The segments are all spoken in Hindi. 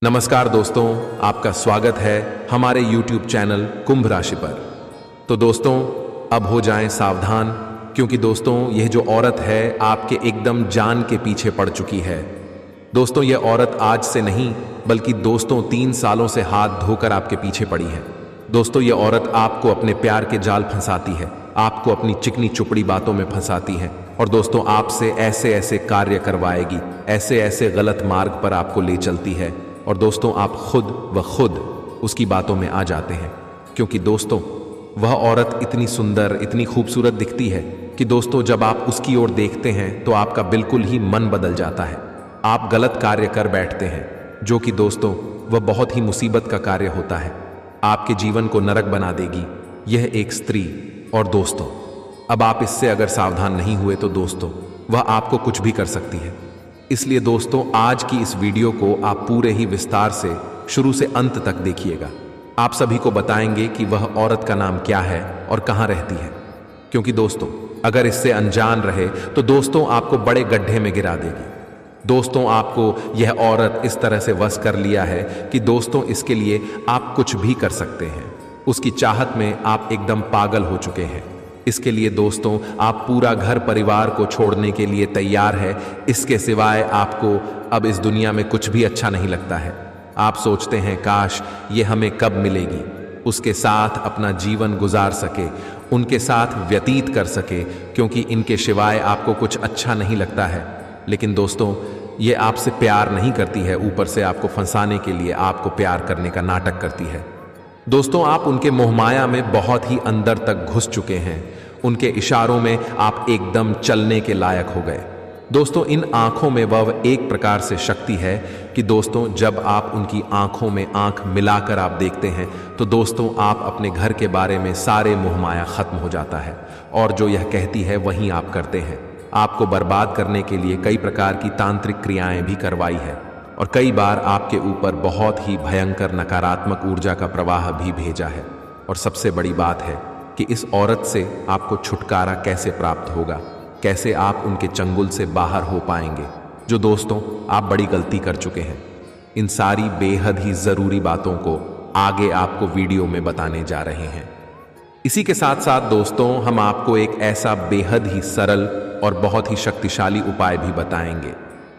नमस्कार दोस्तों, आपका स्वागत है हमारे YouTube चैनल कुंभ राशि पर। तो दोस्तों अब हो जाएं सावधान, क्योंकि दोस्तों यह जो औरत है आपके एकदम जान के पीछे पड़ चुकी है। दोस्तों यह औरत आज से नहीं बल्कि दोस्तों 3 सालों से हाथ धोकर आपके पीछे पड़ी है। दोस्तों यह औरत आपको अपने प्यार के जाल फंसाती है, आपको अपनी चिकनी चुपड़ी बातों में फंसाती है और दोस्तों आपसे ऐसे ऐसे कार्य करवाएगी, ऐसे ऐसे गलत मार्ग पर आपको ले चलती है और दोस्तों आप खुद उसकी बातों में आ जाते हैं। क्योंकि दोस्तों वह औरत इतनी सुंदर, इतनी खूबसूरत दिखती है कि दोस्तों जब आप उसकी ओर देखते हैं तो आपका बिल्कुल ही मन बदल जाता है। आप गलत कार्य कर बैठते हैं, जो कि दोस्तों वह बहुत ही मुसीबत का कार्य होता है, आपके जीवन को नरक बना देगी यह एक स्त्री। और दोस्तों अब आप इससे अगर सावधान नहीं हुए तो दोस्तों वह आपको कुछ भी कर सकती है। इसलिए दोस्तों आज की इस वीडियो को आप पूरे ही विस्तार से शुरू से अंत तक देखिएगा। आप सभी को बताएंगे कि वह औरत का नाम क्या है और कहां रहती है, क्योंकि दोस्तों अगर इससे अनजान रहे तो दोस्तों आपको बड़े गड्ढे में गिरा देगी। दोस्तों आपको यह औरत इस तरह से वश कर लिया है कि दोस्तों इसके लिए आप कुछ भी कर सकते हैं। उसकी चाहत में आप एकदम पागल हो चुके हैं। इसके लिए दोस्तों आप पूरा घर परिवार को छोड़ने के लिए तैयार है। इसके सिवाय आपको अब इस दुनिया में कुछ भी अच्छा नहीं लगता है। आप सोचते हैं काश ये हमें कब मिलेगी, उसके साथ अपना जीवन गुजार सके, उनके साथ व्यतीत कर सके, क्योंकि इनके सिवाय आपको कुछ अच्छा नहीं लगता है। लेकिन दोस्तों ये आपसे प्यार नहीं करती है, ऊपर से आपको फंसाने के लिए आपको प्यार करने का नाटक करती है। दोस्तों आप उनके मोहमाया में बहुत ही अंदर तक घुस चुके हैं। उनके इशारों में आप एकदम चलने के लायक हो गए। दोस्तों इन आंखों में वह एक प्रकार से शक्ति है कि दोस्तों जब आप उनकी आंखों में आंख मिलाकर आप देखते हैं तो दोस्तों आप अपने घर के बारे में सारे मोहमाया खत्म हो जाता है और जो यह कहती है वहीं आप करते हैं। आपको बर्बाद करने के लिए कई प्रकार की तांत्रिक क्रियाएं भी करवाई है और कई बार आपके ऊपर बहुत ही भयंकर नकारात्मक ऊर्जा का प्रवाह भी भेजा है। और सबसे बड़ी बात है कि इस औरत से आपको छुटकारा कैसे प्राप्त होगा, कैसे आप उनके चंगुल से बाहर हो पाएंगे, जो दोस्तों आप बड़ी गलती कर चुके हैं। इन सारी बेहद ही जरूरी बातों को आगे आपको वीडियो में बताने जा रहे हैं। इसी के साथ साथ दोस्तों हम आपको एक ऐसा बेहद ही सरल और बहुत ही शक्तिशाली उपाय भी बताएंगे,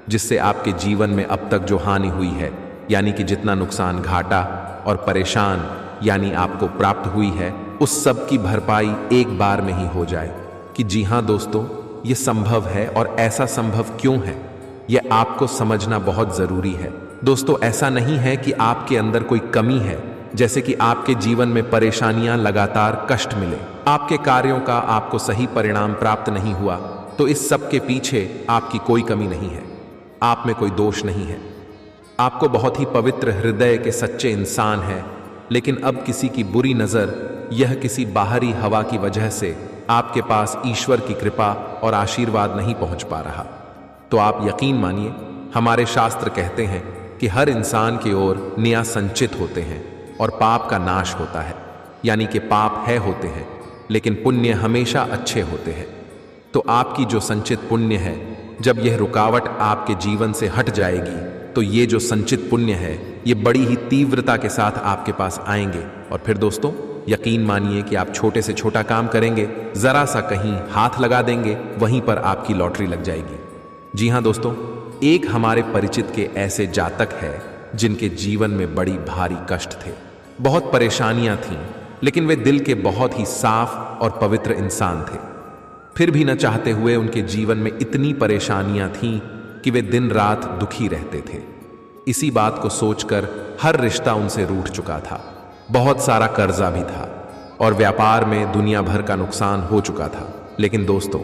जिससे आपके जीवन में अब तक जो हानि हुई है, यानी कि जितना नुकसान, घाटा और परेशान यानी आपको प्राप्त हुई है, उस सब की भरपाई एक बार में ही हो जाए। कि जी हाँ दोस्तों ये संभव है और ऐसा संभव क्यों है यह आपको समझना बहुत जरूरी है। दोस्तों ऐसा नहीं है कि आपके अंदर कोई कमी है, जैसे कि आपके जीवन में परेशानियां, लगातार कष्ट मिले, आपके कार्यों का आपको सही परिणाम प्राप्त नहीं हुआ, तो इस सब के पीछे आपकी कोई कमी नहीं है, आप में कोई दोष नहीं है। आपको बहुत ही पवित्र हृदय के सच्चे इंसान हैं, लेकिन अब किसी की बुरी नज़र, यह किसी बाहरी हवा की वजह से आपके पास ईश्वर की कृपा और आशीर्वाद नहीं पहुंच पा रहा। तो आप यकीन मानिए, हमारे शास्त्र कहते हैं कि हर इंसान की ओर न्याय संचित होते हैं और पाप का नाश होता है, यानी कि पाप है होते हैं लेकिन पुण्य हमेशा अच्छे होते हैं। तो आपकी जो संचित पुण्य है, जब यह रुकावट आपके जीवन से हट जाएगी तो ये जो संचित पुण्य है ये बड़ी ही तीव्रता के साथ आपके पास आएंगे और फिर दोस्तों यकीन मानिए कि आप छोटे से छोटा काम करेंगे, जरा सा कहीं हाथ लगा देंगे, वहीं पर आपकी लॉटरी लग जाएगी। जी हाँ दोस्तों, एक हमारे परिचित के ऐसे जातक है जिनके जीवन में बड़ी भारी कष्ट थे, बहुत परेशानियां थीं, लेकिन वे दिल के बहुत ही साफ और पवित्र इंसान थे। फिर भी न चाहते हुए उनके जीवन में इतनी परेशानियां थीं कि वे दिन रात दुखी रहते थे। इसी बात को सोचकर हर रिश्ता उनसे रूठ चुका था, बहुत सारा कर्जा भी था और व्यापार में दुनिया भर का नुकसान हो चुका था। लेकिन दोस्तों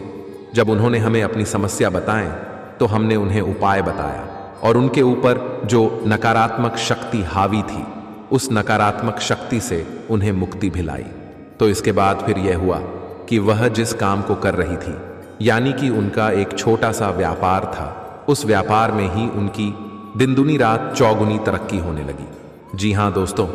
जब उन्होंने हमें अपनी समस्या बताएं तो हमने उन्हें उपाय बताया और उनके ऊपर जो नकारात्मक शक्ति हावी थी, उस नकारात्मक शक्ति से उन्हें मुक्ति भी लाई। तो इसके बाद फिर यह हुआ कि वह जिस काम को कर रही थी, यानी कि उनका एक छोटा सा व्यापार था, उस व्यापार में ही उनकी दिन दुनी रात चौगुनी तरक्की होने लगी। जी हाँ दोस्तों,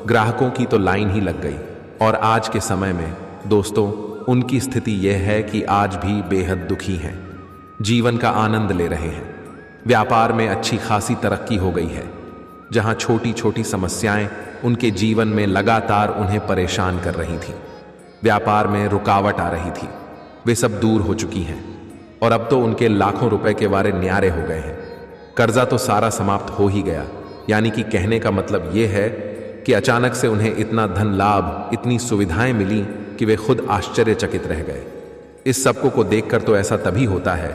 ग्राहकों की तो लाइन ही लग गई और आज के समय में दोस्तों उनकी स्थिति यह है कि आज भी बेहद दुखी हैं, जीवन का आनंद ले रहे हैं, व्यापार में अच्छी खासी तरक्की हो गई है, जहां छोटी छोटी समस्याएं उनके जीवन में लगातार उन्हें परेशान कर रही थी। व्यापार में रुकावट आ रही थी, वे सब दूर हो चुकी हैं और अब तो उनके लाखों रुपए के वारे न्यारे हो गए हैं। कर्जा तो सारा समाप्त हो ही गया, यानी कि कहने का मतलब यह है कि अचानक से उन्हें इतना धन लाभ, इतनी सुविधाएं मिली कि वे खुद आश्चर्यचकित रह गए। इस सबको को देखकर तो ऐसा तभी होता है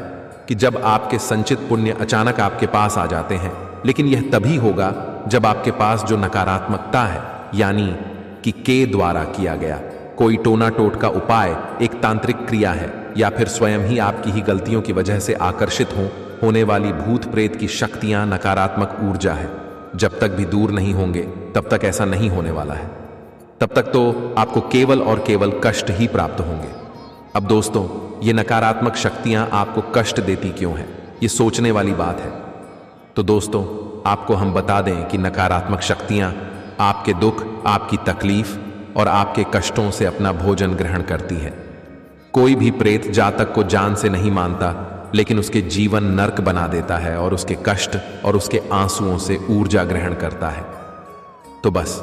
कि जब आपके संचित पुण्य अचानक आपके पास आ जाते हैं, लेकिन यह तभी होगा जब आपके पास जो नकारात्मकता है, यानी कि के द्वारा किया गया कोई टोना टोटका उपाय, एक तांत्रिक क्रिया है, या फिर स्वयं ही आपकी ही गलतियों की वजह से आकर्षित होने वाली भूत प्रेत की शक्तियां, नकारात्मक ऊर्जा है। जब तक भी दूर नहीं होंगे तब तक ऐसा नहीं होने वाला है। तब तक तो आपको केवल और केवल कष्ट ही प्राप्त होंगे। अब दोस्तों, ये नकारात्मक शक्तियां आपको कष्ट देती क्यों है, ये सोचने वाली बात है। तो दोस्तों, आपको हम बता दें कि नकारात्मक शक्तियां आपके दुख, आपकी तकलीफ और आपके कष्टों से अपना भोजन ग्रहण करती है। कोई भी प्रेत जातक को जान से नहीं मानता, लेकिन उसके जीवन नर्क बना देता है और उसके कष्ट और उसके आंसुओं से ऊर्जा ग्रहण करता है। तो बस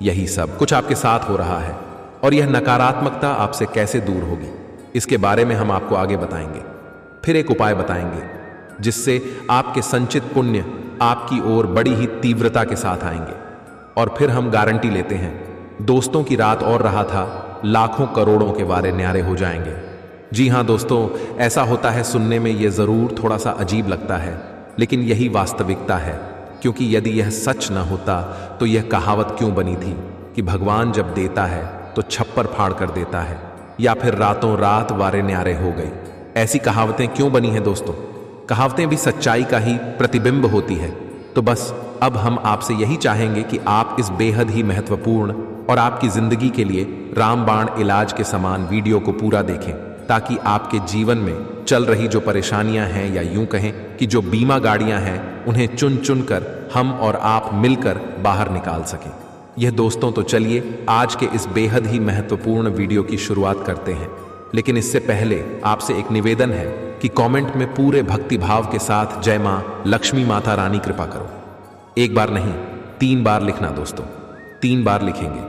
यही सब कुछ आपके साथ हो रहा है और यह नकारात्मकता आपसे कैसे दूर होगी, इसके बारे में हम आपको आगे बताएंगे। फिर एक उपाय बताएंगे जिससे आपके संचित पुण्य आपकी ओर बड़ी ही तीव्रता के साथ आएंगे। और फिर हम गारंटी लेते हैं, दोस्तों की रात और रहा था, लाखों करोड़ों के वारे न्यारे हो जाएंगे। जी हां दोस्तों, ऐसा होता है। सुनने में यह जरूर थोड़ा सा अजीब लगता है, लेकिन यही वास्तविकता है। क्योंकि यदि यह सच न होता तो यह कहावत क्यों बनी थी कि भगवान जब देता है तो छप्पर फाड़ कर देता है, या फिर रातों रात वारे न्यारे हो गई। ऐसी कहावतें क्यों बनी हैं दोस्तों? कहावतें भी सच्चाई का ही प्रतिबिंब होती है। तो बस अब हम आपसे यही चाहेंगे कि आप इस बेहद ही महत्वपूर्ण और आपकी जिंदगी के लिए रामबाण इलाज के समान वीडियो को पूरा देखें, ताकि आपके जीवन में चल रही जो परेशानियां हैं, या यूं कहें कि जो बीमा गाड़ियां हैं, उन्हें चुन चुन कर हम और आप मिलकर बाहर निकाल सकें। यह दोस्तों, तो चलिए आज के इस बेहद ही महत्वपूर्ण वीडियो की शुरुआत करते हैं। लेकिन इससे पहले आपसे एक निवेदन है कि कमेंट में पूरे भक्ति भाव के साथ जय मां लक्ष्मी माता रानी कृपा करो। एक बार नहीं, 3 बार लिखना दोस्तों। 3 बार लिखेंगे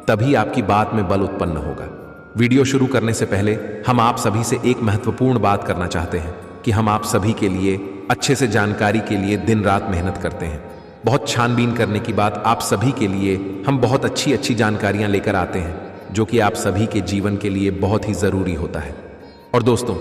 तभी आपकी बात में बल उत्पन्न होगा। वीडियो शुरू करने से पहले हम आप सभी से एक महत्वपूर्ण बात करना चाहते हैं कि हम आप सभी के लिए अच्छे से जानकारी के लिए दिन रात मेहनत करते हैं। बहुत छानबीन करने की बात आप सभी के लिए हम बहुत अच्छी जानकारियां लेकर आते हैं, जो कि आप सभी के जीवन के लिए बहुत ही जरूरी होता है। और दोस्तों,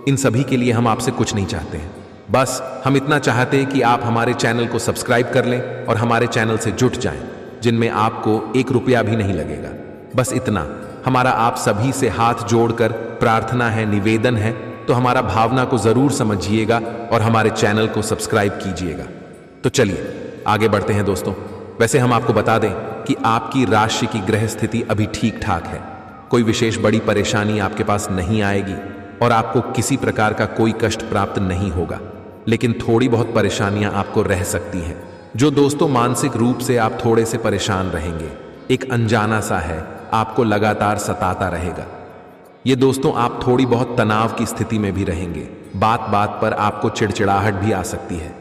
इन सभी के लिए हम आपसे कुछ नहीं चाहते हैं, बस हम इतना चाहते हैं कि आप हमारे चैनल को सब्सक्राइब कर लें और हमारे चैनल से जुट जाएं, जिनमें आपको 1 रुपया भी नहीं लगेगा। बस इतना हमारा आप सभी से हाथ जोड़कर प्रार्थना है, निवेदन है। तो हमारा भावना को जरूर समझिएगा और हमारे चैनल को सब्सक्राइब कीजिएगा। तो चलिए आगे बढ़ते हैं दोस्तों। वैसे हम आपको बता दें कि आपकी राशि की ग्रह स्थिति अभी ठीक ठाक है। कोई विशेष बड़ी परेशानी आपके पास नहीं आएगी और आपको किसी प्रकार का कोई कष्ट प्राप्त नहीं होगा, लेकिन थोड़ी बहुत परेशानियां आपको रह सकती हैं, जो दोस्तों मानसिक रूप से आप थोड़े से परेशान रहेंगे। एक अनजाना सा है, आपको लगातार सताता रहेगा। ये दोस्तों, आप थोड़ी बहुत तनाव की स्थिति में भी रहेंगे। बात बात पर आपको चिड़चिड़ाहट भी आ सकती है।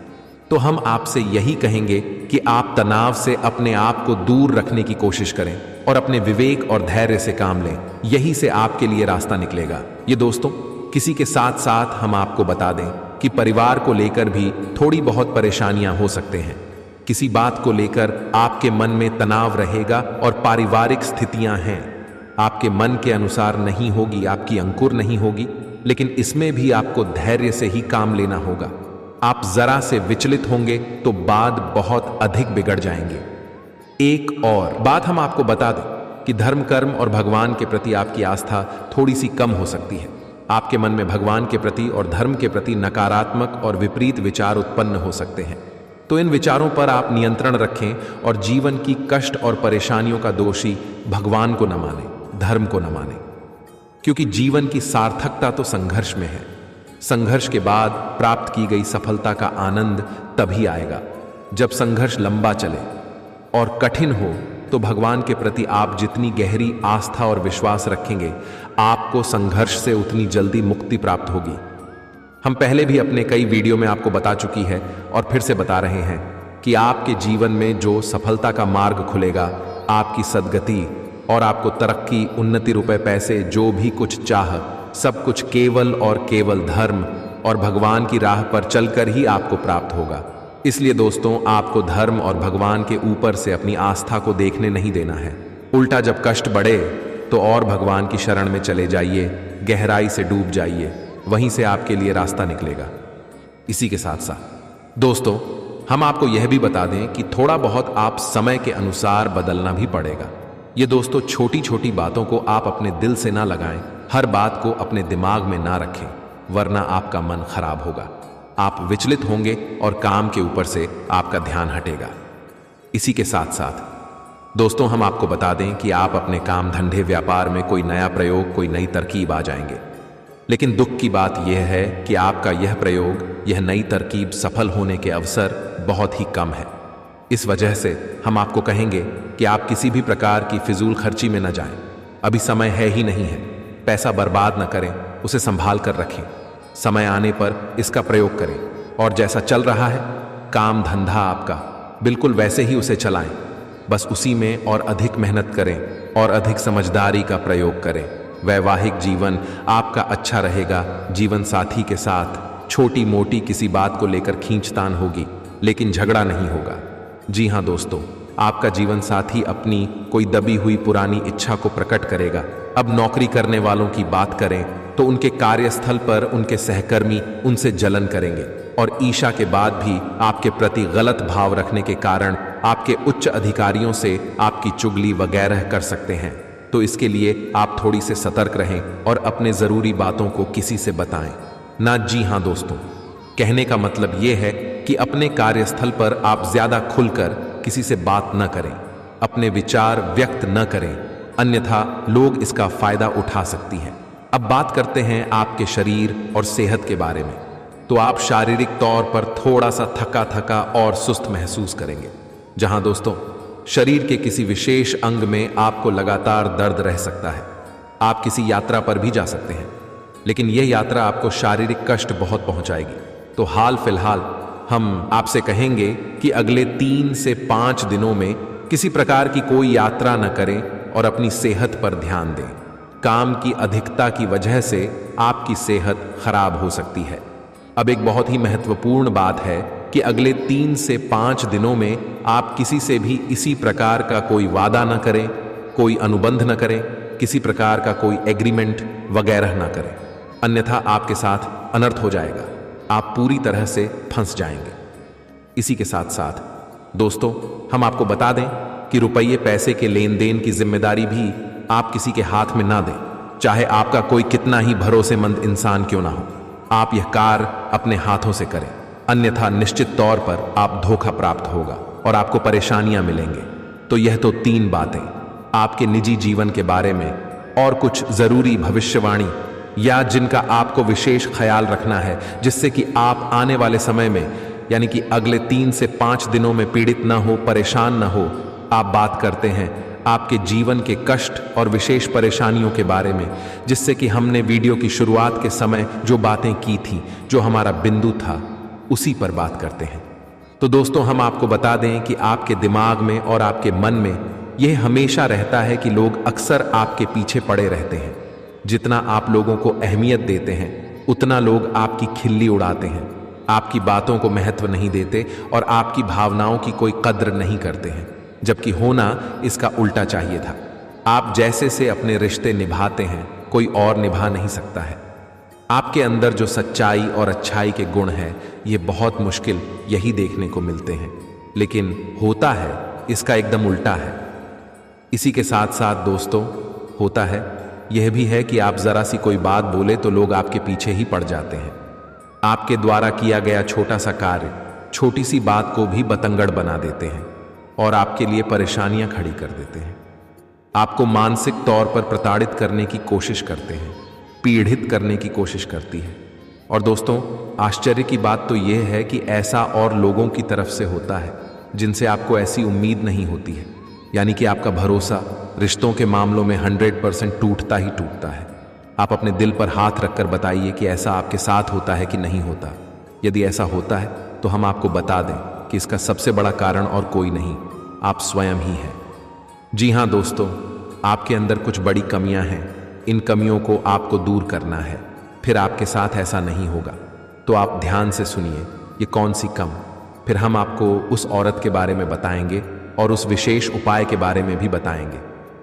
तो हम आपसे यही कहेंगे कि आप तनाव से अपने आप को दूर रखने की कोशिश करें और अपने विवेक और धैर्य से काम लें। यही से आपके लिए रास्ता निकलेगा। ये दोस्तों, किसी के साथ साथ हम आपको बता दें कि परिवार को लेकर भी थोड़ी बहुत परेशानियां हो सकते हैं। किसी बात को लेकर आपके मन में तनाव रहेगा और पारिवारिक स्थितियां हैं आपके मन के अनुसार नहीं होगी, आपकी अंकुर नहीं होगी, लेकिन इसमें भी आपको धैर्य से ही काम लेना होगा। आप जरा से विचलित होंगे तो बाद बहुत अधिक बिगड़ जाएंगे। एक और बात हम आपको बता दें कि धर्म, कर्म और भगवान के प्रति आपकी आस्था थोड़ी सी कम हो सकती है। आपके मन में भगवान के प्रति और धर्म के प्रति नकारात्मक और विपरीत विचार उत्पन्न हो सकते हैं। तो इन विचारों पर आप नियंत्रण रखें और जीवन की कष्ट और परेशानियों का दोषी भगवान को न माने, धर्म को न माने, क्योंकि जीवन की सार्थकता तो संघर्ष में है। संघर्ष के बाद प्राप्त की गई सफलता का आनंद तभी आएगा जब संघर्ष लंबा चले और कठिन हो। तो भगवान के प्रति आप जितनी गहरी आस्था और विश्वास रखेंगे, आपको संघर्ष से उतनी जल्दी मुक्ति प्राप्त होगी। हम पहले भी अपने कई वीडियो में आपको बता चुकी है और फिर से बता रहे हैं कि आपके जीवन में जो सफलता का मार्ग खुलेगा, आपकी सद्गति और आपको तरक्की, उन्नति, रुपए पैसे, जो भी कुछ चाह, सब कुछ केवल और केवल धर्म और भगवान की राह पर चलकर ही आपको प्राप्त होगा। इसलिए दोस्तों, आपको धर्म और भगवान के ऊपर से अपनी आस्था को देखने नहीं देना है। उल्टा जब कष्ट बढ़े तो और भगवान की शरण में चले जाइए, गहराई से डूब जाइए, वहीं से आपके लिए रास्ता निकलेगा। इसी के साथ साथ दोस्तों, हम आपको यह भी बता दें कि थोड़ा बहुत आप समय के अनुसार बदलना भी पड़ेगा। ये दोस्तों, छोटी छोटी बातों को आप अपने दिल से ना लगाएं, हर बात को अपने दिमाग में ना रखें, वरना आपका मन खराब होगा, आप विचलित होंगे और काम के ऊपर से आपका ध्यान हटेगा। इसी के साथ साथ दोस्तों, हम आपको बता दें कि आप अपने काम धंधे व्यापार में कोई नया प्रयोग, कोई नई तरकीब आ जाएंगे, लेकिन दुख की बात यह है कि आपका यह प्रयोग, यह नई तरकीब सफल होने के अवसर बहुत ही कम है। इस वजह से हम आपको कहेंगे कि आप किसी भी प्रकार की फिजूल खर्ची में न जाएं। अभी समय है ही नहीं है, पैसा बर्बाद न करें, उसे संभाल कर रखें, समय आने पर इसका प्रयोग करें और जैसा चल रहा है काम धंधा आपका, बिल्कुल वैसे ही उसे चलाएं, बस उसी में और अधिक मेहनत करें और अधिक समझदारी का प्रयोग करें। वैवाहिक जीवन आपका अच्छा रहेगा, जीवन साथी के साथ छोटी मोटी किसी बात को लेकर खींचतान होगी, लेकिन झगड़ा नहीं होगा। जी हाँ दोस्तों, आपका जीवन साथी अपनी कोई दबी हुई पुरानी इच्छा को प्रकट करेगा। अब नौकरी करने वालों की बात करें तो उनके कार्यस्थल पर उनके सहकर्मी उनसे जलन करेंगे और ईर्ष्या के बाद भी आपके प्रति गलत भाव रखने के कारण आपके उच्च अधिकारियों से आपकी चुगली वगैरह कर सकते हैं। तो इसके लिए आप थोड़ी से सतर्क रहें और अपने ज़रूरी बातों को किसी से बताएं ना। जी हाँ दोस्तों, कहने का मतलब ये है कि अपने कार्यस्थल पर आप ज़्यादा खुलकर किसी से बात न करें, अपने विचार व्यक्त न करें, अन्यथा लोग इसका फायदा उठा सकती हैं। अब बात करते हैं आपके शरीर और सेहत के बारे में। तो आप शारीरिक तौर पर थोड़ा सा थका थका और सुस्त महसूस करेंगे, जहां दोस्तों शरीर के किसी विशेष अंग में आपको लगातार दर्द रह सकता है। आप किसी यात्रा पर भी जा सकते हैं, लेकिन यह यात्रा आपको शारीरिक कष्ट बहुत पहुंचाएगी। तो हाल फिलहाल हम आपसे कहेंगे कि अगले 3 से 5 दिनों में किसी प्रकार की कोई यात्रा न करें और अपनी सेहत पर ध्यान दें। काम की अधिकता की वजह से आपकी सेहत खराब हो सकती है। अब एक बहुत ही महत्वपूर्ण बात है कि अगले 3 से 5 दिनों में आप किसी से भी इसी प्रकार का कोई वादा न करें, कोई अनुबंध न करें, किसी प्रकार का कोई एग्रीमेंट वगैरह न करें, अन्यथा आपके साथ अनर्थ हो जाएगा, आप पूरी तरह से फंस जाएंगे। इसी के साथ साथ दोस्तों, हम आपको बता दें कि रुपये पैसे के लेन देन की जिम्मेदारी भी आप किसी के हाथ में ना दें, चाहे आपका कोई कितना ही भरोसेमंद इंसान क्यों ना हो। आप यह कार्य अपने हाथों से करें, अन्यथा निश्चित तौर पर आप धोखा प्राप्त होगा और आपको परेशानियां मिलेंगे। तो यह तो 3 बातें आपके निजी जीवन के बारे में, और कुछ जरूरी भविष्यवाणी या जिनका आपको विशेष ख्याल रखना है, जिससे कि आप आने वाले समय में यानी कि अगले 3 से 5 दिनों में पीड़ित ना हो, परेशान ना हो। आप बात करते हैं आपके जीवन के कष्ट और विशेष परेशानियों के बारे में, जिससे कि हमने वीडियो की शुरुआत के समय जो बातें की थी, जो हमारा बिंदु था, उसी पर बात करते हैं। तो दोस्तों, हम आपको बता दें कि आपके दिमाग में और आपके मन में यह हमेशा रहता है कि लोग अक्सर आपके पीछे पड़े रहते हैं। जितना आप लोगों को अहमियत देते हैं, उतना लोग आपकी खिल्ली उड़ाते हैं, आपकी बातों को महत्व नहीं देते और आपकी भावनाओं की कोई कद्र नहीं करते हैं, जबकि होना इसका उल्टा चाहिए था। आप जैसे से अपने रिश्ते निभाते हैं, कोई और निभा नहीं सकता है। आपके अंदर जो सच्चाई और अच्छाई के गुण हैं, ये बहुत मुश्किल यही देखने को मिलते हैं, लेकिन होता है इसका एकदम उल्टा है। इसी के साथ साथ दोस्तों, होता है यह भी है कि आप जरा सी कोई बात बोले तो लोग आपके पीछे ही पड़ जाते हैं। आपके द्वारा किया गया छोटा सा कार्य, छोटी सी बात को भी बतंगड़ बना देते हैं और आपके लिए परेशानियां खड़ी कर देते हैं। आपको मानसिक तौर पर प्रताड़ित करने की कोशिश करते हैं, पीड़ित करने की कोशिश करती है। और दोस्तों, आश्चर्य की बात तो यह है कि ऐसा और लोगों की तरफ से होता है जिनसे आपको ऐसी उम्मीद नहीं होती है। यानी कि आपका भरोसा रिश्तों के मामलों में 100% टूटता ही टूटता है। आप अपने दिल पर हाथ रखकर बताइए कि ऐसा आपके साथ होता है कि नहीं होता। यदि ऐसा होता है तो हम आपको बता दें कि इसका सबसे बड़ा कारण और कोई नहीं, आप स्वयं ही हैं। जी हाँ दोस्तों, आपके अंदर कुछ बड़ी कमियां हैं। इन कमियों को आपको दूर करना है, फिर आपके साथ ऐसा नहीं होगा। तो आप ध्यान से सुनिए, ये कौन सी कम, फिर हम आपको उस औरत के बारे में बताएंगे और उस विशेष उपाय के बारे में भी बताएंगे,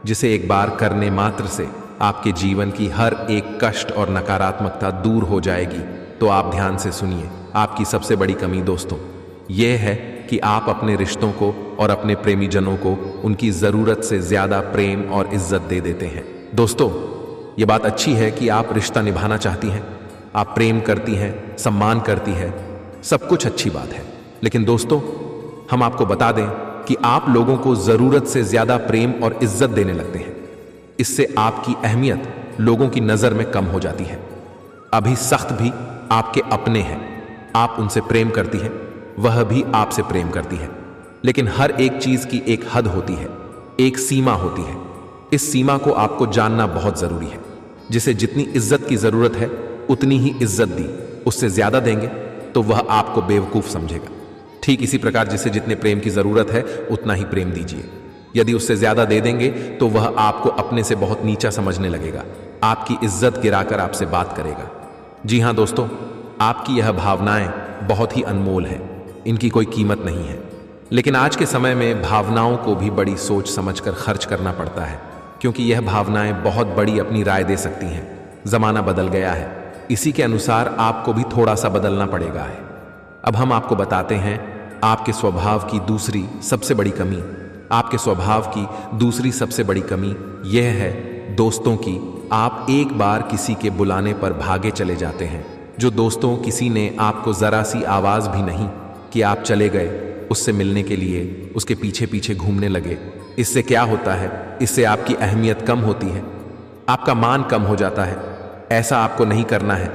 जिसे एक बार करने मात्र से आपके जीवन की हर एक कष्ट और नकारात्मकता दूर हो जाएगी। तो आप ध्यान से सुनिए। आपकी सबसे बड़ी कमी दोस्तों यह है कि आप अपने रिश्तों को और अपने प्रेमी जनों को उनकी ज़रूरत से ज़्यादा प्रेम और इज्जत दे देते हैं। दोस्तों, ये बात अच्छी है कि आप रिश्ता निभाना चाहती हैं, आप प्रेम करती हैं, सम्मान करती है, सब कुछ अच्छी बात है। लेकिन दोस्तों, हम आपको बता दें कि आप लोगों को ज़रूरत से ज़्यादा प्रेम और इज्जत देने लगते हैं। इससे आपकी अहमियत लोगों की नज़र में कम हो जाती है। अभी सख्त भी आपके अपने हैं, आप उनसे प्रेम करती हैं, वह भी आपसे प्रेम करती है। लेकिन हर एक चीज़ की एक हद होती है, एक सीमा होती है। इस सीमा को आपको जानना बहुत ज़रूरी है। जिसे जितनी इज्जत की ज़रूरत है उतनी ही इज्जत दी, उससे ज़्यादा देंगे तो वह आपको बेवकूफ़ समझेगा। ठीक इसी प्रकार जिसे जितने प्रेम की ज़रूरत है उतना ही प्रेम दीजिए। यदि उससे ज़्यादा दे देंगे तो वह आपको अपने से बहुत नीचा समझने लगेगा, आपकी इज्जत गिराकर आपसे बात करेगा। जी हाँ दोस्तों, आपकी यह भावनाएं बहुत ही अनमोल हैं, इनकी कोई कीमत नहीं है। लेकिन आज के समय में भावनाओं को भी बड़ी सोच समझकर खर्च करना पड़ता है, क्योंकि यह भावनाएं बहुत बड़ी अपनी राय दे सकती हैं। ज़माना बदल गया है, इसी के अनुसार आपको भी थोड़ा सा बदलना पड़ेगा है। अब हम आपको बताते हैं आपके स्वभाव की दूसरी सबसे बड़ी कमी। आपके स्वभाव की दूसरी सबसे बड़ी कमी यह है दोस्तों की, आप एक बार किसी के बुलाने पर भागे चले जाते हैं। जो दोस्तों किसी ने आपको ज़रा सी आवाज़ भी नहीं कि आप चले गए, उससे मिलने के लिए उसके पीछे पीछे घूमने लगे। इससे क्या होता है, इससे आपकी अहमियत कम होती है, आपका मान कम हो जाता है। ऐसा आपको नहीं करना है।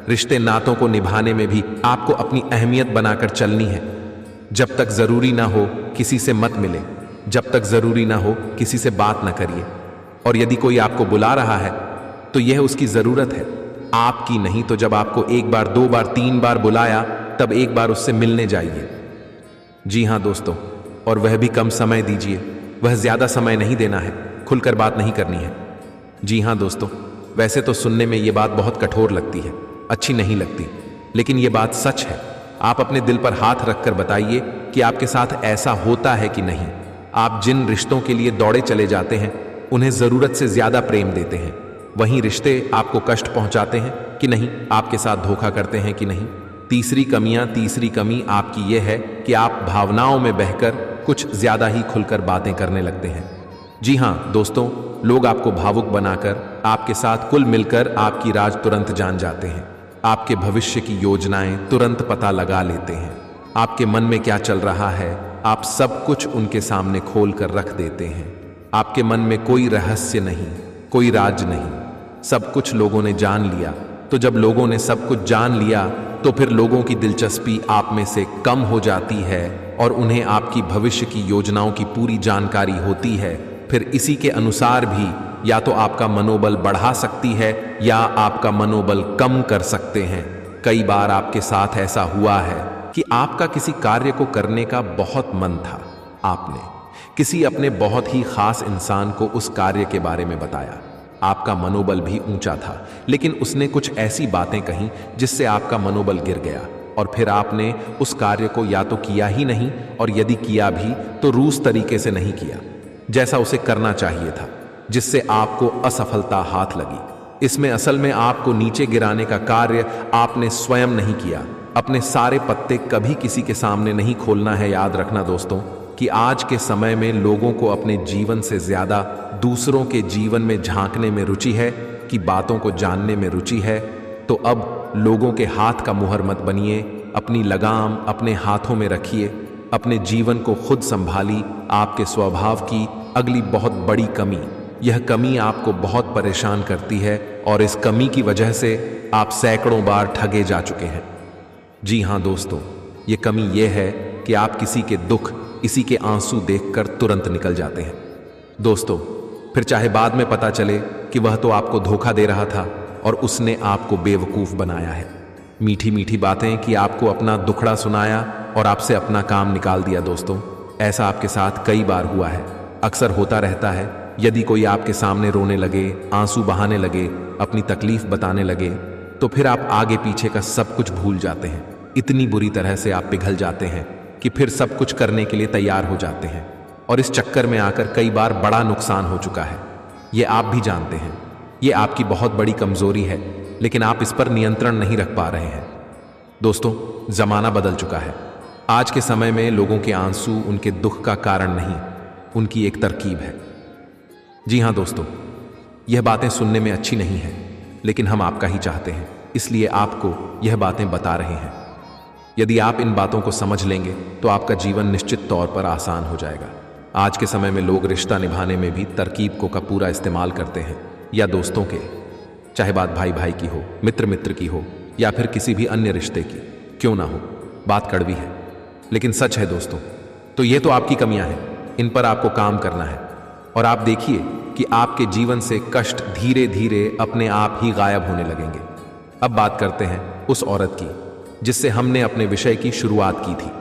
रिश्ते नातों को निभाने में भी आपको अपनी अहमियत बनाकर चलनी है। जब तक ज़रूरी ना हो किसी से मत मिले, जब तक ज़रूरी ना हो किसी से बात ना करिए। और यदि कोई आपको बुला रहा है तो यह उसकी ज़रूरत है, आपकी नहीं। तो जब आपको एक बार, दो बार, तीन बार बुलाया तब एक बार उससे मिलने जाइए। जी हाँ दोस्तों, और वह भी कम समय दीजिए, वह ज़्यादा समय नहीं देना है, खुलकर बात नहीं करनी है। जी हाँ दोस्तों, वैसे तो सुनने में ये बात बहुत कठोर लगती है, अच्छी नहीं लगती, लेकिन ये बात सच है। आप अपने दिल पर हाथ रखकर बताइए कि आपके साथ ऐसा होता है कि नहीं। आप जिन रिश्तों के लिए दौड़े चले जाते हैं उन्हें ज़रूरत से ज़्यादा प्रेम देते हैं, वहीं रिश्ते आपको कष्ट पहुंचाते हैं कि नहीं, आपके साथ धोखा करते हैं कि नहीं। तीसरी कमी आपकी यह है कि आप भावनाओं में बहकर कुछ ज़्यादा ही खुलकर बातें करने लगते हैं। जी हाँ दोस्तों, लोग आपको भावुक बनाकर आपके साथ कुल मिलकर आपकी राज तुरंत जान जाते हैं। आपके भविष्य की योजनाएं तुरंत पता लगा लेते हैं। आपके मन में क्या चल रहा है आप सब कुछ उनके सामने खोल कर रख देते हैं। आपके मन में कोई रहस्य नहीं, कोई राज नहीं, सब कुछ लोगों ने जान लिया। तो जब लोगों ने सब कुछ जान लिया तो फिर लोगों की दिलचस्पी आप में से कम हो जाती है और उन्हें आपकी भविष्य की योजनाओं की पूरी जानकारी होती है। फिर इसी के अनुसार भी या तो आपका मनोबल बढ़ा सकती है या आपका मनोबल कम कर सकते हैं। कई बार आपके साथ ऐसा हुआ है कि आपका किसी कार्य को करने का बहुत मन था, आपने किसी अपने बहुत ही खास इंसान को उस कार्य के बारे में बताया। आपका मनोबल भी ऊंचा था, लेकिन उसने कुछ ऐसी बातें कहीं जिससे आपका मनोबल गिर गया और फिर आपने उस कार्य को या तो किया ही नहीं, और यदि किया भी तो रूस तरीके से नहीं किया जैसा उसे करना चाहिए था, जिससे आपको असफलता हाथ लगी। इसमें असल में आपको नीचे गिराने का कार्य आपने स्वयं नहीं किया। अपने सारे पत्ते कभी किसी के सामने नहीं खोलना है। याद रखना दोस्तों कि आज के समय में लोगों को अपने जीवन से ज्यादा दूसरों के जीवन में झांकने में रुचि है कि बातों को जानने में रुचि है। तो अब लोगों के हाथ का मुहर मत बनिए, अपनी लगाम अपने हाथों में रखिए, अपने जीवन को खुद संभाली। आपके स्वभाव की अगली बहुत बड़ी कमी, यह कमी आपको बहुत परेशान करती है और इस कमी की वजह से आप सैकड़ों बार ठगे जा चुके हैं। जी हाँ दोस्तों, ये कमी यह है कि आप किसी के दुख, किसी के आंसू देखकर तुरंत निकल जाते हैं। दोस्तों, फिर चाहे बाद में पता चले कि वह तो आपको धोखा दे रहा था और उसने आपको बेवकूफ़ बनाया है। मीठी मीठी बातें कि आपको अपना दुखड़ा सुनाया और आपसे अपना काम निकाल दिया। दोस्तों, ऐसा आपके साथ कई बार हुआ है, अक्सर होता रहता है। यदि कोई आपके सामने रोने लगे, आंसू बहाने लगे, अपनी तकलीफ बताने लगे, तो फिर आप आगे पीछे का सब कुछ भूल जाते हैं। इतनी बुरी तरह से आप पिघल जाते हैं कि फिर सब कुछ करने के लिए तैयार हो जाते हैं, और इस चक्कर में आकर कई बार बड़ा नुकसान हो चुका है। ये आप भी जानते हैं। ये आपकी बहुत बड़ी कमजोरी है, लेकिन आप इस पर नियंत्रण नहीं रख पा रहे हैं। दोस्तों, जमाना बदल चुका है। आज के समय में लोगों के आंसू उनके दुख का कारण नहीं, उनकी एक तरकीब है। जी हाँ दोस्तों, यह बातें सुनने में अच्छी नहीं है, लेकिन हम आपका ही चाहते हैं, इसलिए आपको यह बातें बता रहे हैं। यदि आप इन बातों को समझ लेंगे तो आपका जीवन निश्चित तौर पर आसान हो जाएगा। आज के समय में लोग रिश्ता निभाने में भी तरकीब का पूरा इस्तेमाल करते हैं, या दोस्तों के, चाहे बात भाई भाई की हो, मित्र मित्र की हो, या फिर किसी भी अन्य रिश्ते की क्यों ना हो। बात कड़वी है, लेकिन सच है दोस्तों। तो ये तो आपकी कमियां हैं, इन पर आपको काम करना है, और आप देखिए कि आपके जीवन से कष्ट धीरे धीरे अपने आप ही गायब होने लगेंगे। अब बात करते हैं उस औरत की जिससे हमने अपने विषय की शुरुआत की थी।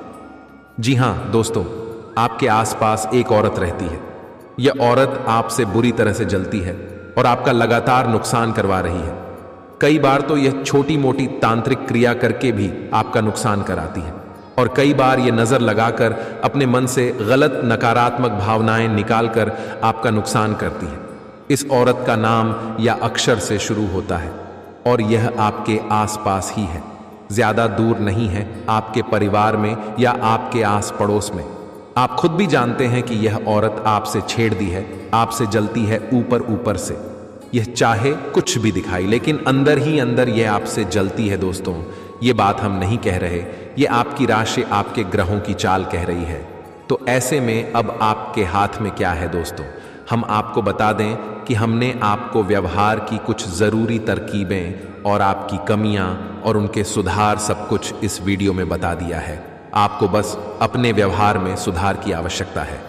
जी हाँ दोस्तों, आपके आसपास एक औरत रहती है। यह औरत आपसे बुरी तरह से जलती है और आपका लगातार नुकसान करवा रही है। कई बार तो यह छोटी मोटी तांत्रिक क्रिया करके भी आपका नुकसान कराती है, और कई बार ये नजर लगाकर अपने मन से गलत नकारात्मक भावनाएं निकालकर आपका नुकसान करती है। इस औरत का नाम या अक्षर से शुरू होता है, और यह आपके आसपास ही है, ज्यादा दूर नहीं है, आपके परिवार में या आपके आस पड़ोस में। आप खुद भी जानते हैं कि यह औरत आपसे छेड़ती है, आपसे जलती है ऊपर ऊपर से। यह चाहे कुछ भी दिखाई, लेकिन अंदर ही अंदर यह आपसे जलती है। दोस्तों, ये बात हम नहीं कह रहे, ये आपकी राशि, आपके ग्रहों की चाल कह रही है। तो ऐसे में अब आपके हाथ में क्या है दोस्तों? हम आपको बता दें कि हमने आपको व्यवहार की कुछ ज़रूरी तरकीबें और आपकी कमियां और उनके सुधार सब कुछ इस वीडियो में बता दिया है। आपको बस अपने व्यवहार में सुधार की आवश्यकता है।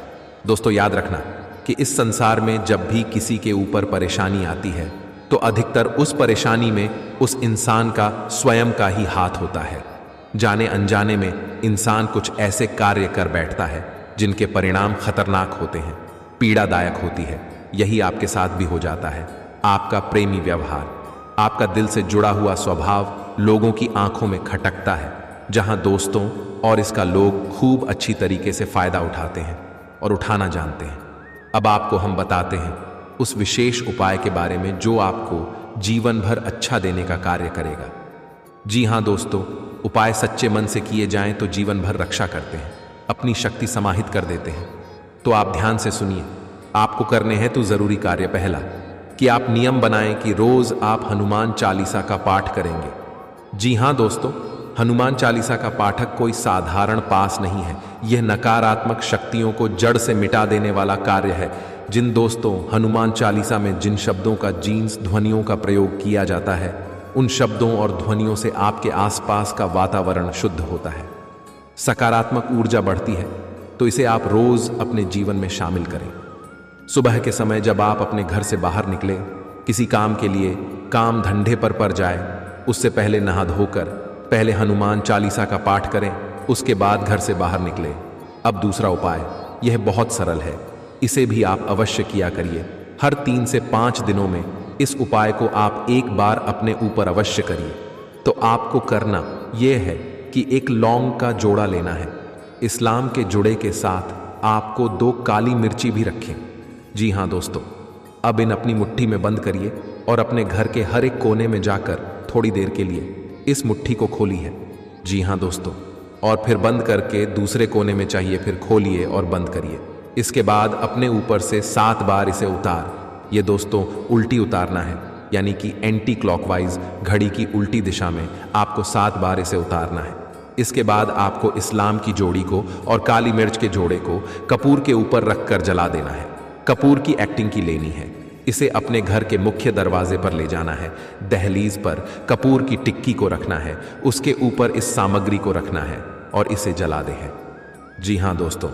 दोस्तों, याद रखना कि इस संसार में जब भी किसी के ऊपर परेशानी आती है तो अधिकतर उस परेशानी में उस इंसान का स्वयं का ही हाथ होता है। जाने अनजाने में इंसान कुछ ऐसे कार्य कर बैठता है जिनके परिणाम खतरनाक होते हैं, पीड़ादायक होती है। यही आपके साथ भी हो जाता है। आपका प्रेमी व्यवहार, आपका दिल से जुड़ा हुआ स्वभाव लोगों की आंखों में खटकता है, जहां दोस्तों और इसका लोग खूब अच्छी तरीके से फायदा उठाते हैं और उठाना जानते हैं। अब आपको हम बताते हैं उस विशेष उपाय के बारे में जो आपको जीवन भर अच्छा देने का कार्य करेगा। जी हाँ दोस्तों, उपाय सच्चे मन से किए जाएं तो जीवन भर रक्षा करते हैं, अपनी शक्ति समाहित कर देते हैं। तो आप ध्यान से सुनिए। आपको करने हैं तो जरूरी कार्य पहला, कि आप नियम बनाएं कि रोज आप हनुमान चालीसा का पाठ करेंगे। जी हाँ दोस्तों, हनुमान चालीसा का पाठक कोई साधारण पास नहीं है। यह नकारात्मक शक्तियों को जड़ से मिटा देने वाला कार्य है। जिन दोस्तों हनुमान चालीसा में जिन शब्दों का जीन्स ध्वनियों का प्रयोग किया जाता है, उन शब्दों और ध्वनियों से आपके आसपास का वातावरण शुद्ध होता है, सकारात्मक ऊर्जा बढ़ती है। तो इसे आप रोज अपने जीवन में शामिल करें। सुबह के समय जब आप अपने घर से बाहर निकले, किसी काम के लिए, काम धंधे पर जाए, उससे पहले नहा धोकर पहले हनुमान चालीसा का पाठ करें, उसके बाद घर से बाहर निकले। अब दूसरा उपाय, यह बहुत सरल है, इसे भी आप अवश्य किया करिए। हर 3 से 5 दिनों में इस उपाय को आप एक बार अपने ऊपर अवश्य करिए। तो आपको करना यह है कि एक लौंग का जोड़ा लेना है। इस्लाम के जुड़े के साथ आपको 2 काली मिर्ची भी रखें। जी हाँ दोस्तों, अब इन अपनी मुट्ठी में बंद करिए और अपने घर के हर एक कोने में जाकर थोड़ी देर के लिए इस मुट्ठी को खोलिए। जी हाँ दोस्तों, और फिर बंद करके दूसरे कोने में चाहिए, फिर खोलिए और बंद करिए। इसके बाद अपने ऊपर से 7 बार इसे उतार, ये दोस्तों उल्टी उतारना है, यानी कि एंटी क्लॉकवाइज, घड़ी की उल्टी दिशा में आपको 7 बार इसे उतारना है। इसके बाद आपको इस्लाम की जोड़ी को और काली मिर्च के जोड़े को कपूर के ऊपर रखकर जला देना है। कपूर की एक्टिंग की लेनी है। इसे अपने घर के मुख्य दरवाजे पर ले जाना है। दहलीज पर कपूर की टिक्की को रखना है, उसके ऊपर इस सामग्री को रखना है और इसे जला दे है। जी हाँ दोस्तों,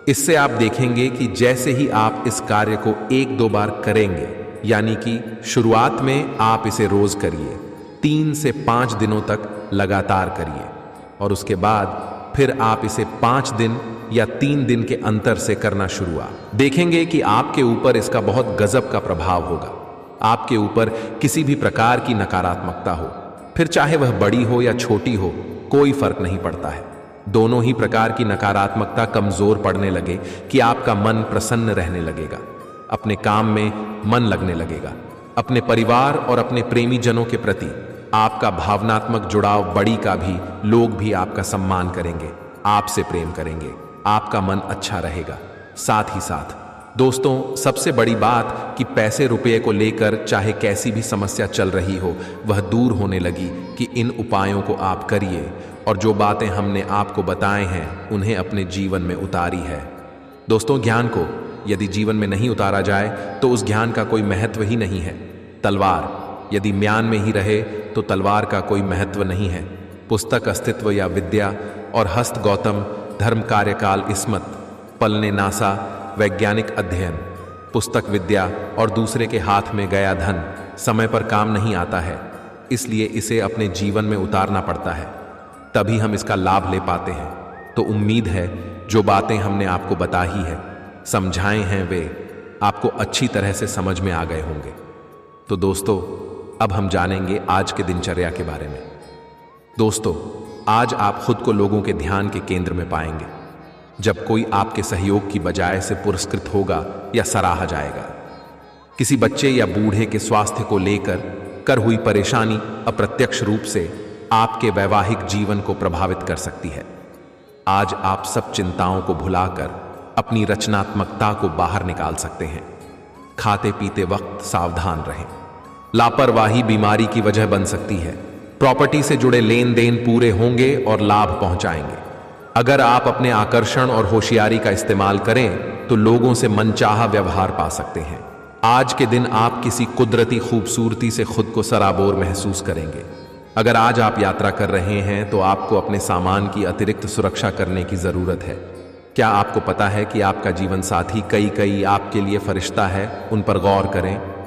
इससे आप देखेंगे कि जैसे ही आप इस कार्य को 1-2 बार करेंगे, यानी कि शुरुआत में आप इसे रोज करिए, 3 से 5 दिनों तक लगातार करिए, और उसके बाद फिर आप इसे 5 दिन या 3 दिन के अंतर से करना शुरुआत देखेंगे कि आपके ऊपर इसका बहुत गजब का प्रभाव होगा। आपके ऊपर किसी भी प्रकार की नकारात्मकता हो, फिर चाहे वह बड़ी हो या छोटी हो, कोई फर्क नहीं पड़ता है। दोनों ही प्रकार की नकारात्मकता कमजोर पड़ने लगे कि आपका मन प्रसन्न रहने लगेगा, अपने काम में मन लगने लगेगा, अपने परिवार और अपने प्रेमी जनों के प्रति आपका भावनात्मक जुड़ाव बड़ी का भी लोग भी आपका सम्मान करेंगे, आपसे प्रेम करेंगे, आपका मन अच्छा रहेगा। साथ ही साथ दोस्तों, सबसे बड़ी बात कि पैसे रुपये को लेकर चाहे कैसी भी समस्या चल रही हो, वह दूर होने लगी कि इन उपायों को आप करिए और जो बातें हमने आपको बताए हैं उन्हें अपने जीवन में उतारी है। दोस्तों, ज्ञान को यदि जीवन में नहीं उतारा जाए तो उस ज्ञान का कोई महत्व ही नहीं है। तलवार यदि म्यान में ही रहे तो तलवार का कोई महत्व नहीं है। पुस्तक अस्तित्व या विद्या और हस्त गौतम धर्म कार्यकाल इस्मत पलने नासा वैज्ञानिक अध्ययन पुस्तक विद्या और दूसरे के हाथ में गया धन समय पर काम नहीं आता है, इसलिए इसे अपने जीवन में उतारना पड़ता है, तभी हम इसका लाभ ले पाते हैं। तो उम्मीद है जो बातें हमने आपको बताई है, समझाए हैं, वे आपको अच्छी तरह से समझ में आ गए होंगे। तो दोस्तों, अब हम जानेंगे आज के दिनचर्या के बारे में। दोस्तों, आज आप खुद को लोगों के ध्यान के केंद्र में पाएंगे जब कोई आपके सहयोग की बजाय से पुरस्कृत होगा या सराहा जाएगा। किसी बच्चे या बूढ़े के स्वास्थ्य को लेकर कर हुई परेशानी अप्रत्यक्ष रूप से आपके वैवाहिक जीवन को प्रभावित कर सकती है। आज आप सब चिंताओं को भुलाकर अपनी रचनात्मकता को बाहर निकाल सकते हैं। खाते पीते वक्त सावधान रहें, लापरवाही बीमारी की वजह बन सकती है। प्रॉपर्टी से जुड़े लेन देन पूरे होंगे और लाभ पहुंचाएंगे। अगर आप अपने आकर्षण और होशियारी का इस्तेमाल करें तो लोगों से मनचाहा व्यवहार पा सकते हैं। आज के दिन आप किसी कुदरती खूबसूरती से खुद को सराबोर महसूस करेंगे। अगर आज आप यात्रा कर रहे हैं तो आपको अपने सामान की अतिरिक्त सुरक्षा करने की जरूरत है। क्या आपको पता है कि आपका जीवन साथी कई आपके लिए फरिश्ता है? उन पर गौर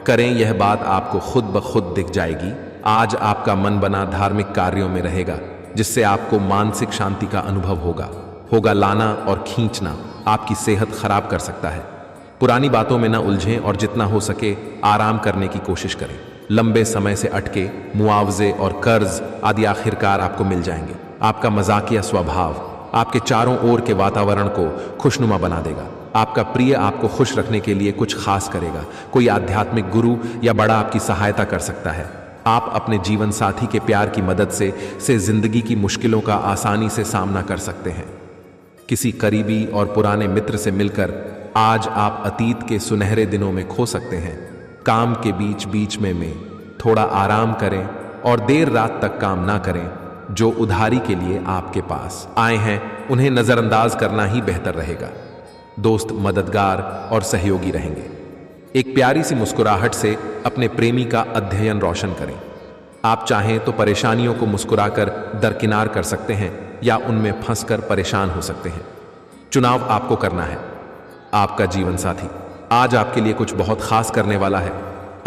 करें, यह बात आपको खुद ब खुद दिख जाएगी। आज आपका मन बना धार्मिक कार्यों में रहेगा, जिससे आपको मानसिक शांति का अनुभव होगा। लाना और खींचना आपकी सेहत खराब कर सकता है। पुरानी बातों में न उलझें और जितना हो सके आराम करने की कोशिश करें। लंबे समय से अटके मुआवजे और कर्ज आदि आखिरकार आपको मिल जाएंगे। आपका मजाकिया स्वभाव आपके चारों ओर के वातावरण को खुशनुमा बना देगा। आपका प्रिय आपको खुश रखने के लिए कुछ खास करेगा। कोई आध्यात्मिक गुरु या बड़ा आपकी सहायता कर सकता है। आप अपने जीवन साथी के प्यार की मदद से जिंदगी की मुश्किलों का आसानी से सामना कर सकते हैं। किसी करीबी और पुराने मित्र से मिलकर आज आप अतीत के सुनहरे दिनों में खो सकते हैं। काम के बीच में थोड़ा आराम करें और देर रात तक काम ना करें। जो उधारी के लिए आपके पास आए हैं उन्हें नजरअंदाज करना ही बेहतर रहेगा। दोस्त मददगार और सहयोगी रहेंगे। एक प्यारी सी मुस्कुराहट से अपने प्रेमी का अध्ययन रोशन करें। आप चाहें तो परेशानियों को मुस्कुराकर दरकिनार कर सकते हैं या उनमें फंसकर परेशान हो सकते हैं। चुनाव आपको करना है। आपका जीवन साथी आज आपके लिए कुछ बहुत खास करने वाला है।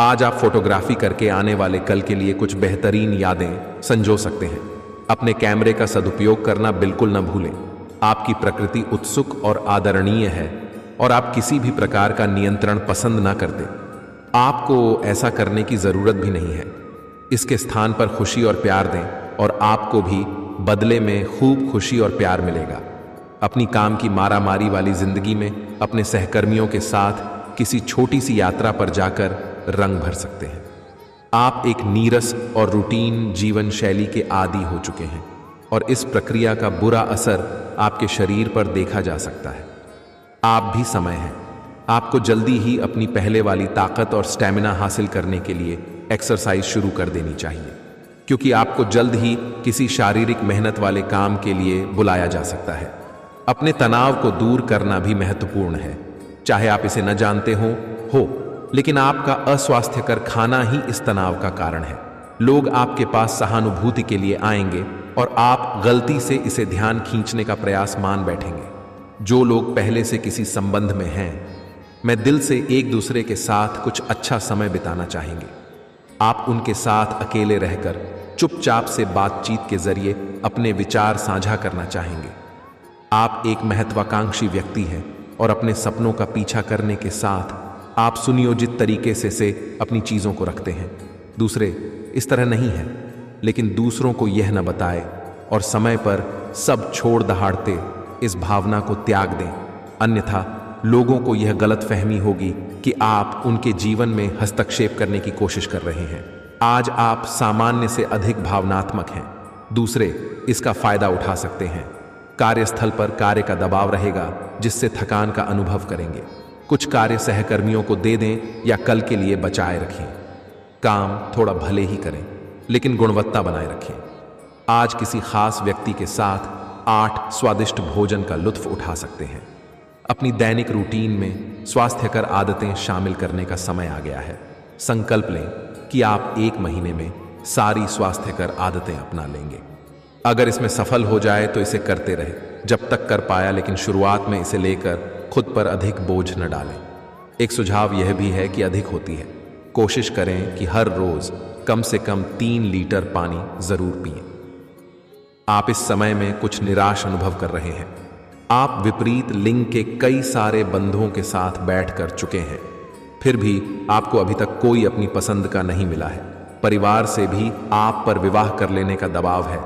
आज आप फोटोग्राफी करके आने वाले कल के लिए कुछ बेहतरीन यादें संजो सकते हैं। अपने कैमरे का सदुपयोग करना बिल्कुल न भूलें। आपकी प्रकृति उत्सुक और आदरणीय है और आप किसी भी प्रकार का नियंत्रण पसंद न करते। आपको ऐसा करने की जरूरत भी नहीं है। इसके स्थान पर खुशी और प्यार दें और आपको भी बदले में खूब खुशी और प्यार मिलेगा। अपनी काम की मारामारी वाली जिंदगी में अपने सहकर्मियों के साथ किसी छोटी सी यात्रा पर जाकर रंग भर सकते हैं। आप एक नीरस और रूटीन जीवन शैली के आदी हो चुके हैं और इस प्रक्रिया का बुरा असर आपके शरीर पर देखा जा सकता है। आप भी समय है। आपको जल्दी ही अपनी पहले वाली ताकत और स्टैमिना हासिल करने के लिए एक्सरसाइज शुरू कर देनी चाहिए, क्योंकि आपको जल्द ही किसी शारीरिक मेहनत वाले काम के लिए बुलाया जा सकता है। अपने तनाव को दूर करना भी महत्वपूर्ण है, चाहे आप इसे न जानते हो, लेकिन आपका अस्वास्थ्यकर खाना ही इस तनाव का कारण है। लोग आपके पास सहानुभूति के लिए आएंगे और आप गलती से इसे ध्यान खींचने का प्रयास मान बैठेंगे। जो लोग पहले से किसी संबंध में हैं, मैं दिल से एक दूसरे के साथ कुछ अच्छा समय बिताना चाहेंगे। आप उनके साथ अकेले रहकर चुपचाप से बातचीत के जरिए अपने विचार साझा करना चाहेंगे। आप एक महत्वाकांक्षी व्यक्ति हैं और अपने सपनों का पीछा करने के साथ आप सुनियोजित तरीके से अपनी चीज़ों को रखते हैं। दूसरे इस तरह नहीं है, लेकिन दूसरों को यह न बताए और समय पर सब छोड़ दहाड़ते इस भावना को त्याग दें, अन्यथा लोगों को यह गलतफहमी होगी कि आप उनके जीवन में हस्तक्षेप करने की कोशिश कर रहे हैं। आज आप सामान्य से अधिक भावनात्मक हैं, दूसरे इसका फायदा उठा सकते हैं। कार्यस्थल पर कार्य का दबाव रहेगा जिससे थकान का अनुभव करेंगे। कुछ कार्य सहकर्मियों को दे दें या कल के लिए बचाए रखें। काम थोड़ा भले ही करें लेकिन गुणवत्ता बनाए रखें। आज किसी खास व्यक्ति के साथ 8 स्वादिष्ट भोजन का लुत्फ उठा सकते हैं। अपनी दैनिक रूटीन में स्वास्थ्यकर आदतें शामिल करने का समय आ गया है। संकल्प लें कि आप 1 महीने में सारी स्वास्थ्यकर आदतें अपना लेंगे। अगर इसमें सफल हो जाए तो इसे करते रहे जब तक कर पाया, लेकिन शुरुआत में इसे लेकर खुद पर अधिक बोझ न डालें। एक सुझाव यह भी है कि अधिक होती है, कोशिश करें कि हर रोज कम से कम 3 लीटर पानी जरूर पिएं। आप इस समय में कुछ निराश अनुभव कर रहे हैं। आप विपरीत लिंग के कई सारे बंधुओं के साथ बैठ कर चुके हैं, फिर भी आपको अभी तक कोई अपनी पसंद का नहीं मिला है। परिवार से भी आप पर विवाह कर लेने का दबाव है।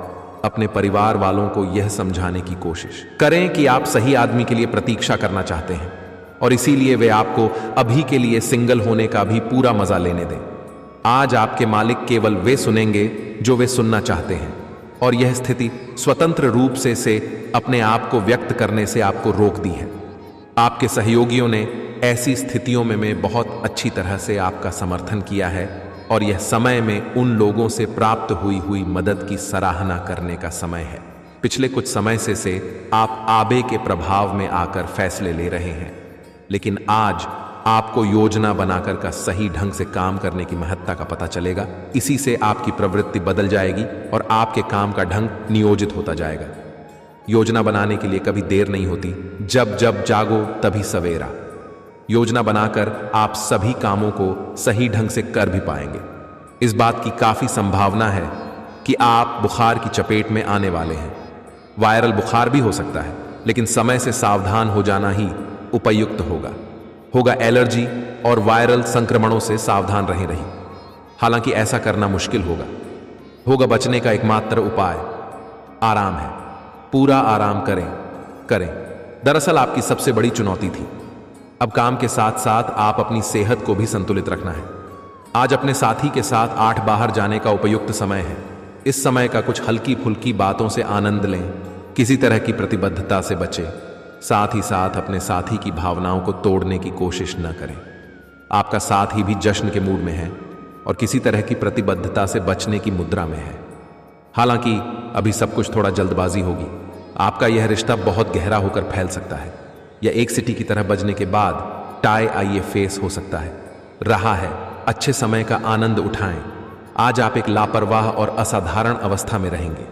अपने परिवार वालों को यह समझाने की कोशिश करें कि आप सही आदमी के लिए प्रतीक्षा करना चाहते हैं और इसीलिए वे आपको अभी के लिए सिंगल होने का भी पूरा मजा लेने दें। आज आपके मालिक केवल वे सुनेंगे जो वे सुनना चाहते हैं और यह स्थिति स्वतंत्र रूप से अपने आप को व्यक्त करने से आपको रोक दी है। आपके सहयोगियों ने ऐसी स्थितियों में बहुत अच्छी तरह से आपका समर्थन किया है और यह समय में उन लोगों से प्राप्त हुई मदद की सराहना करने का समय है। पिछले कुछ समय से आप आबे के प्रभाव में आकर फैसले ले रहे हैं, लेकिन आज आपको योजना बनाकर का सही ढंग से काम करने की महत्ता का पता चलेगा। इसी से आपकी प्रवृत्ति बदल जाएगी और आपके काम का ढंग नियोजित होता जाएगा। योजना बनाने के लिए कभी देर नहीं होती, जब जब जागो तभी सवेरा। योजना बनाकर आप सभी कामों को सही ढंग से कर भी पाएंगे। इस बात की काफी संभावना है कि आप बुखार की चपेट में आने वाले हैं। वायरल बुखार भी हो सकता है, लेकिन समय से सावधान हो जाना ही उपयुक्त होगा एलर्जी और वायरल संक्रमणों से सावधान रही। हालांकि ऐसा करना मुश्किल होगा बचने का एकमात्र उपाय आराम है। पूरा आराम करें। दरअसल आपकी सबसे बड़ी चुनौती थी। अब काम के साथ साथ आप अपनी सेहत को भी संतुलित रखना है। आज अपने साथी के साथ 8 बाहर जाने का उपयुक्त समय है। इस समय का कुछ हल्की फुल्की बातों से आनंद लें, किसी तरह की प्रतिबद्धता से बचें। साथ ही साथ अपने साथी की भावनाओं को तोड़ने की कोशिश न करें। आपका साथी भी जश्न के मूड में है और किसी तरह की प्रतिबद्धता से बचने की मुद्रा में है। हालांकि अभी सब कुछ थोड़ा जल्दबाजी होगी। आपका यह रिश्ता बहुत गहरा होकर फैल सकता है या एक सिटी की तरह बजने के बाद टाई आइए फेस हो सकता है। रहा है अच्छे समय का आनंद उठाएं। आज आप एक लापरवाह और असाधारण अवस्था में रहेंगे।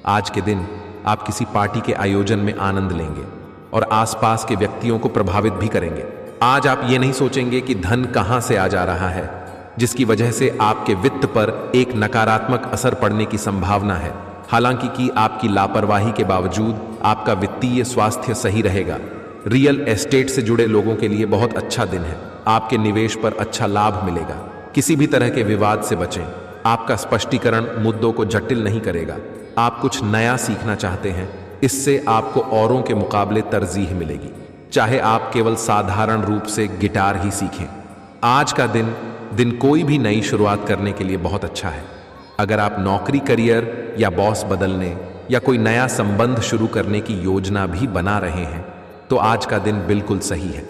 आज के दिन आप किसी पार्टी के आयोजन में आनंद लेंगे और आसपास के व्यक्तियों को प्रभावित भी करेंगे। आज आप ये नहीं सोचेंगे कि धन कहां से आ जा रहा है, जिसकी वजह से आपके वित्त पर एक नकारात्मक असर पड़ने की संभावना है। हालांकि कि आपकी लापरवाही के बावजूद आपका वित्तीय स्वास्थ्य सही रहेगा। रियल एस्टेट से जुड़े लोगों के लिए बहुत अच्छा दिन है। आपके निवेश पर अच्छा लाभ मिलेगा। किसी भी तरह के विवाद से बचें। आपका स्पष्टीकरण मुद्दों को जटिल नहीं करेगा। आप कुछ नया सीखना चाहते हैं, इससे आपको औरों के मुकाबले तरजीह मिलेगी, चाहे आप केवल साधारण रूप से गिटार ही सीखें। आज का दिन कोई भी नई शुरुआत करने के लिए बहुत अच्छा है। अगर आप नौकरी, करियर या बॉस बदलने या कोई नया संबंध शुरू करने की योजना भी बना रहे हैं तो आज का दिन बिल्कुल सही है।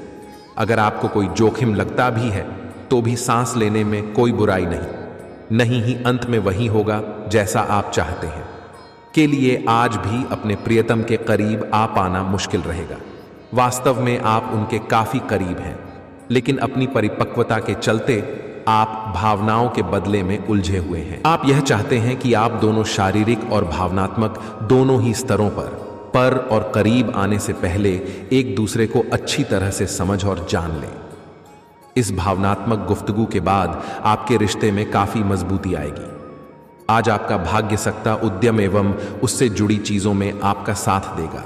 अगर आपको कोई जोखिम लगता भी है तो भी सांस लेने में कोई बुराई नहीं ही अंत में वही होगा जैसा आप चाहते हैं। के लिए आज भी अपने प्रियतम के करीब आ पाना मुश्किल रहेगा। वास्तव में आप उनके काफी करीब हैं, लेकिन अपनी परिपक्वता के चलते आप भावनाओं के बदले में उलझे हुए हैं। आप यह चाहते हैं कि आप दोनों शारीरिक और भावनात्मक दोनों ही स्तरों पर और करीब आने से पहले एक दूसरे को अच्छी तरह से समझ और जान लें। इस भावनात्मक गुफ्तगू के बाद आपके रिश्ते में काफी मजबूती आएगी। आज आपका भाग्य सत्ता उद्यम एवं उससे जुड़ी चीजों में आपका साथ देगा।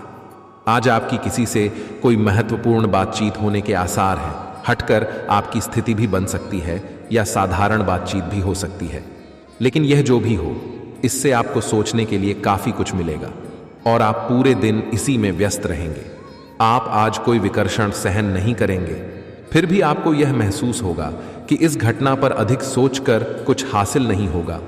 आज आपकी किसी से कोई महत्वपूर्ण बातचीत होने के आसार हैं। हटकर आपकी स्थिति भी बन सकती है या साधारण बातचीत भी हो सकती है, लेकिन यह जो भी हो, इससे आपको सोचने के लिए काफी कुछ मिलेगा और आप पूरे दिन इसी में व्यस्त रहेंगे। आप आज कोई विकर्षण सहन नहीं करेंगे, फिर भी आपको यह महसूस होगा कि इस घटना पर अधिक सोचकर कुछ हासिल नहीं होगा।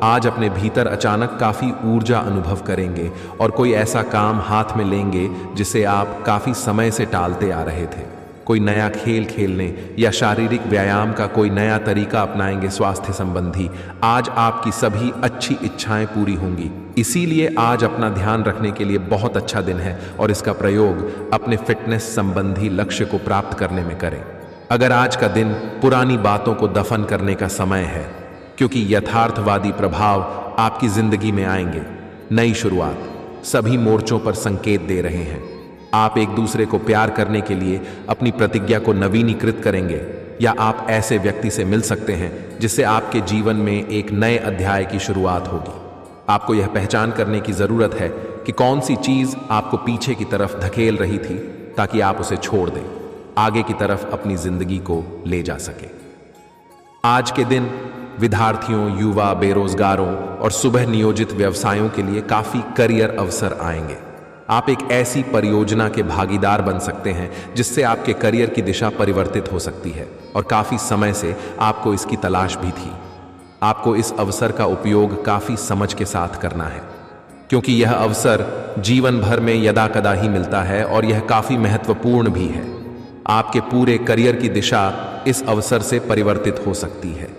आज अपने भीतर अचानक काफी ऊर्जा अनुभव करेंगे और कोई ऐसा काम हाथ में लेंगे जिसे आप काफी समय से टालते आ रहे थे। कोई नया खेल खेलने या शारीरिक व्यायाम का कोई नया तरीका अपनाएंगे स्वास्थ्य संबंधी। आज आपकी सभी अच्छी इच्छाएं पूरी होंगी। इसीलिए आज अपना ध्यान रखने के लिए बहुत अच्छा दिन है और इसका प्रयोग अपने फिटनेस संबंधी लक्ष्य को प्राप्त करने में करें। अगर आज का दिन पुरानी बातों को दफन करने का समय है, क्योंकि यथार्थवादी प्रभाव आपकी जिंदगी में आएंगे। नई शुरुआत सभी मोर्चों पर संकेत दे रहे हैं। आप एक दूसरे को प्यार करने के लिए अपनी प्रतिज्ञा को नवीनीकृत करेंगे, या आप ऐसे व्यक्ति से मिल सकते हैं जिससे आपके जीवन में एक नए अध्याय की शुरुआत होगी। आपको यह पहचान करने की जरूरत है कि कौन सी चीज आपको पीछे की तरफ धकेल रही थी, ताकि आप उसे छोड़ दें, आगे की तरफ अपनी जिंदगी को ले जा सके। आज के दिन विद्यार्थियों, युवा, बेरोजगारों और सुबह नियोजित व्यवसायों के लिए काफी करियर अवसर आएंगे। आप एक ऐसी परियोजना के भागीदार बन सकते हैं जिससे आपके करियर की दिशा परिवर्तित हो सकती है और काफी समय से आपको इसकी तलाश भी थी। आपको इस अवसर का उपयोग काफी समझ के साथ करना है, क्योंकि यह अवसर जीवन भर में यदाकदा ही मिलता है और यह काफी महत्वपूर्ण भी है। आपके पूरे करियर की दिशा इस अवसर से परिवर्तित हो सकती है।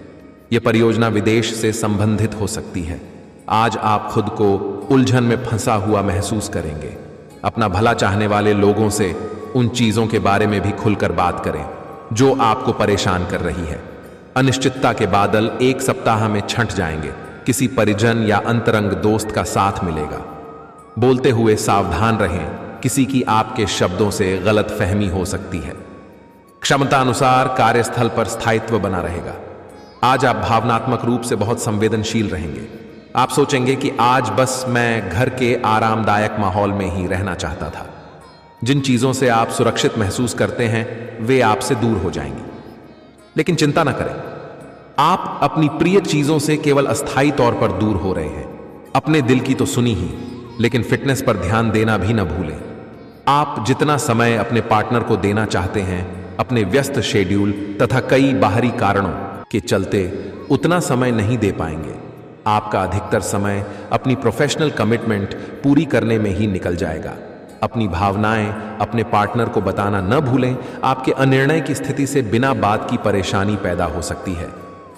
यह परियोजना विदेश से संबंधित हो सकती है। आज आप खुद को उलझन में फंसा हुआ महसूस करेंगे। अपना भला चाहने वाले लोगों से उन चीजों के बारे में भी खुलकर बात करें जो आपको परेशान कर रही है। अनिश्चितता के बादल एक सप्ताह में छंट जाएंगे। किसी परिजन या अंतरंग दोस्त का साथ मिलेगा। बोलते हुए सावधान रहें, किसी की आपके शब्दों से गलत फहमी हो सकती है। क्षमतानुसार कार्यस्थल पर स्थायित्व बना रहेगा। आज आप भावनात्मक रूप से बहुत संवेदनशील रहेंगे। आप सोचेंगे कि आज बस मैं घर के आरामदायक माहौल में ही रहना चाहता था। जिन चीजों से आप सुरक्षित महसूस करते हैं वे आपसे दूर हो जाएंगी। लेकिन चिंता न करें, आप अपनी प्रिय चीजों से केवल अस्थायी तौर पर दूर हो रहे हैं। अपने दिल की तो सुनी ही, लेकिन फिटनेस पर ध्यान देना भी न भूलें। आप जितना समय अपने पार्टनर को देना चाहते हैं, अपने व्यस्त शेड्यूल तथा कई बाहरी कारणों के चलते उतना समय नहीं दे पाएंगे। आपका अधिकतर समय अपनी प्रोफेशनल कमिटमेंट पूरी करने में ही निकल जाएगा। अपनी भावनाएं अपने पार्टनर को बताना न भूलें। आपके अनिर्णय की स्थिति से बिना बात की परेशानी पैदा हो सकती है।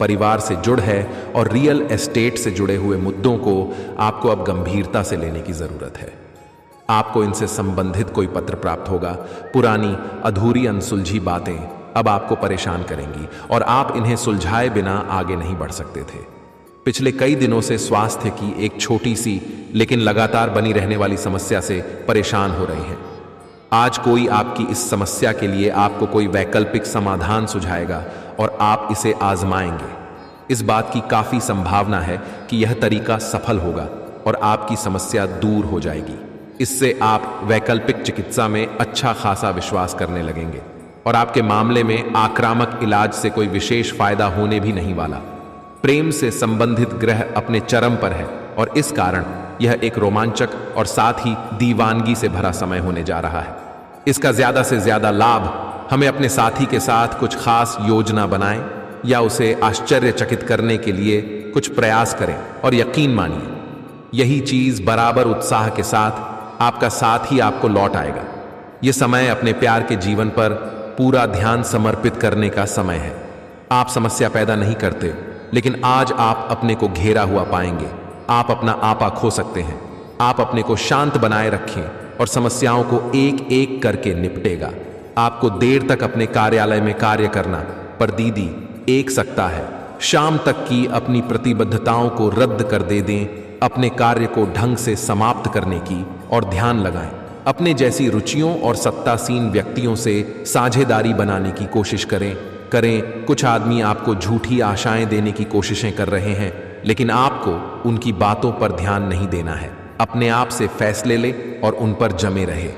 परिवार से जुड़ है और रियल एस्टेट से जुड़े हुए मुद्दों को आपको अब गंभीरता से लेने की जरूरत है। आपको इनसे संबंधित कोई पत्र प्राप्त होगा। पुरानी अधूरी अनसुलझी बातें अब आपको परेशान करेंगी और आप इन्हें सुलझाए बिना आगे नहीं बढ़ सकते थे। पिछले कई दिनों से स्वास्थ्य की एक छोटी सी लेकिन लगातार बनी रहने वाली समस्या से परेशान हो रहे हैं। आज कोई आपकी इस समस्या के लिए आपको कोई वैकल्पिक समाधान सुझाएगा और आप इसे आजमाएंगे। इस बात की काफी संभावना है कि यह तरीका सफल होगा और आपकी समस्या दूर हो जाएगी। इससे आप वैकल्पिक चिकित्सा में अच्छा खासा विश्वास करने लगेंगे और आपके मामले में आक्रामक इलाज से कोई विशेष फायदा होने भी नहीं वाला। प्रेम से संबंधित ग्रह अपने चरम पर है और इस कारण यह एक रोमांचक और साथ ही दीवानगी से भरा समय होने जा रहा है। इसका ज्यादा से ज्यादा लाभ हमें अपने साथी के साथ कुछ खास योजना बनाएं या उसे आश्चर्यचकित करने के लिए कुछ प्रयास करें, और यकीन मानिए यही चीज बराबर उत्साह के साथ आपका साथ ही आपको लौट आएगा। यह समय अपने प्यार के जीवन पर पूरा ध्यान समर्पित करने का समय है। आप समस्या पैदा नहीं करते, लेकिन आज आप अपने को घेरा हुआ पाएंगे। आप अपना आपा खो सकते हैं। आप अपने को शांत बनाए रखें और समस्याओं को एक एक करके निपटेगा। आपको देर तक अपने कार्यालय में कार्य करना पर दीदी एक सकता है। शाम तक की अपनी प्रतिबद्धताओं को रद्द कर दे दें। अपने कार्य को ढंग से समाप्त करने की और ध्यान लगाएं। अपने जैसी रुचियों और सत्तासीन व्यक्तियों से साझेदारी बनाने की कोशिश करें। कुछ आदमी आपको झूठी आशाएं देने की कोशिशें कर रहे हैं, लेकिन आपको उनकी बातों पर ध्यान नहीं देना है। अपने आप से फैसले ले और उन पर जमे रहे।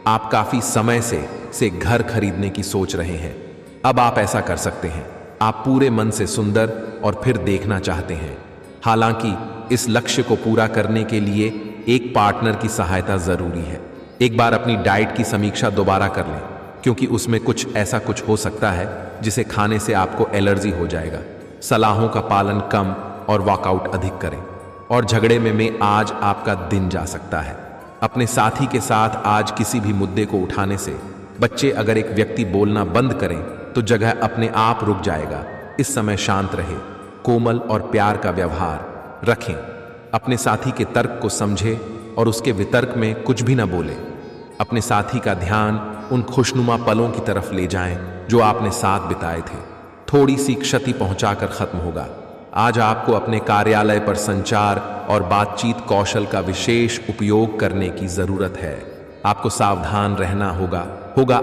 आप काफी समय से घर खरीदने की सोच रहे हैं। अब आप ऐसा कर सकते हैं। आप पूरे मन से सुंदर और फिर देखना चाहते हैं। हालांकि इस लक्ष्य को पूरा करने के लिए एक पार्टनर की सहायता जरूरी है। एक बार अपनी डाइट की समीक्षा दोबारा कर लें, क्योंकि उसमें ऐसा कुछ हो सकता है जिसे खाने से आपको एलर्जी हो जाएगा। सलाहों का पालन कम और वर्कआउट अधिक करें। और झगड़े में आज आपका दिन जा सकता है। अपने साथी के साथ आज किसी भी मुद्दे को उठाने से बच्चे, अगर एक व्यक्ति बोलना बंद करें तो जगह अपने आप रुक जाएगा। इस समय शांत रहे, कोमल और प्यार का व्यवहार रखें। अपने साथी के तर्क को समझें और उसके वितर्क में कुछ भी न बोले। अपने साथी का ध्यान उन खुशनुमा पलों की तरफ ले जाएं जो आपने साथ बिताए थे। थोड़ी सी क्षति पहुंचाकर खत्म होगा। आज आपको अपने कार्यालय पर संचार और बातचीत कौशल का विशेष उपयोग करने की जरूरत है। आपको सावधान रहना होगा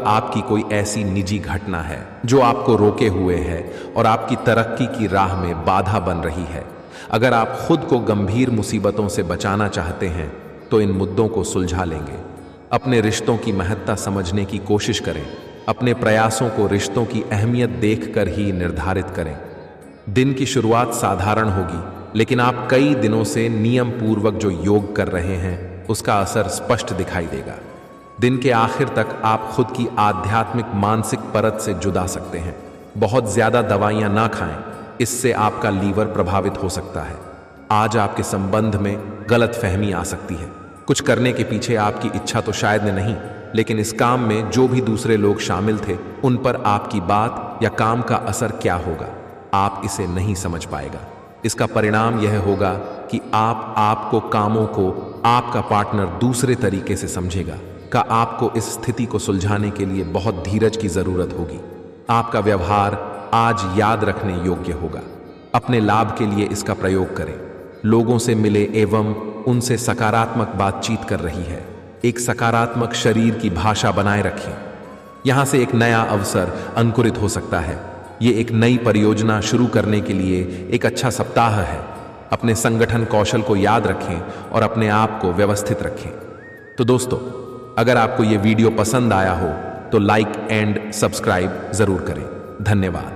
आपकी कोई ऐसी निजी घटना है जो आपको रोके हुए है और आपकी तरक्की की राह में बाधा बन रही है। अगर आप खुद को गंभीर मुसीबतों से बचाना चाहते हैं तो इन मुद्दों को सुलझा लेंगे। अपने रिश्तों की महत्ता समझने की कोशिश करें। अपने प्रयासों को रिश्तों की अहमियत देखकर ही निर्धारित करें। दिन की शुरुआत साधारण होगी, लेकिन आप कई दिनों से नियम पूर्वक जो योग कर रहे हैं उसका असर स्पष्ट दिखाई देगा। दिन के आखिर तक आप खुद की आध्यात्मिक मानसिक परत से जुदा सकते हैं। बहुत ज्यादा दवाइयां ना खाएं, इससे आपका लीवर प्रभावित हो सकता है। आज आपके संबंध में गलतफहमी आ सकती है। कुछ करने के पीछे आपकी इच्छा तो शायद नहीं, लेकिन इस काम में जो भी दूसरे लोग शामिल थे उन पर आपकी बात या काम का असर क्या होगा, आप इसे नहीं समझ पाएगा। इसका परिणाम यह होगा कि आपको कामों को आपका पार्टनर दूसरे तरीके से समझेगा। आपको इस स्थिति को सुलझाने के लिए बहुत धीरज की जरूरत होगी। आपका व्यवहार आज याद रखने योग्य होगा। अपने लाभ के लिए इसका प्रयोग करें। लोगों से मिले एवं उनसे सकारात्मक बातचीत कर रही है। एक सकारात्मक शरीर की भाषा बनाए रखें। यहां से एक नया अवसर अंकुरित हो सकता है। ये एक नई परियोजना शुरू करने के लिए एक अच्छा सप्ताह है। अपने संगठन कौशल को याद रखें और अपने आप को व्यवस्थित रखें। तो दोस्तों, अगर आपको ये वीडियो पसंद आया हो तो लाइक एंड सब्सक्राइब जरूर करें। धन्यवाद।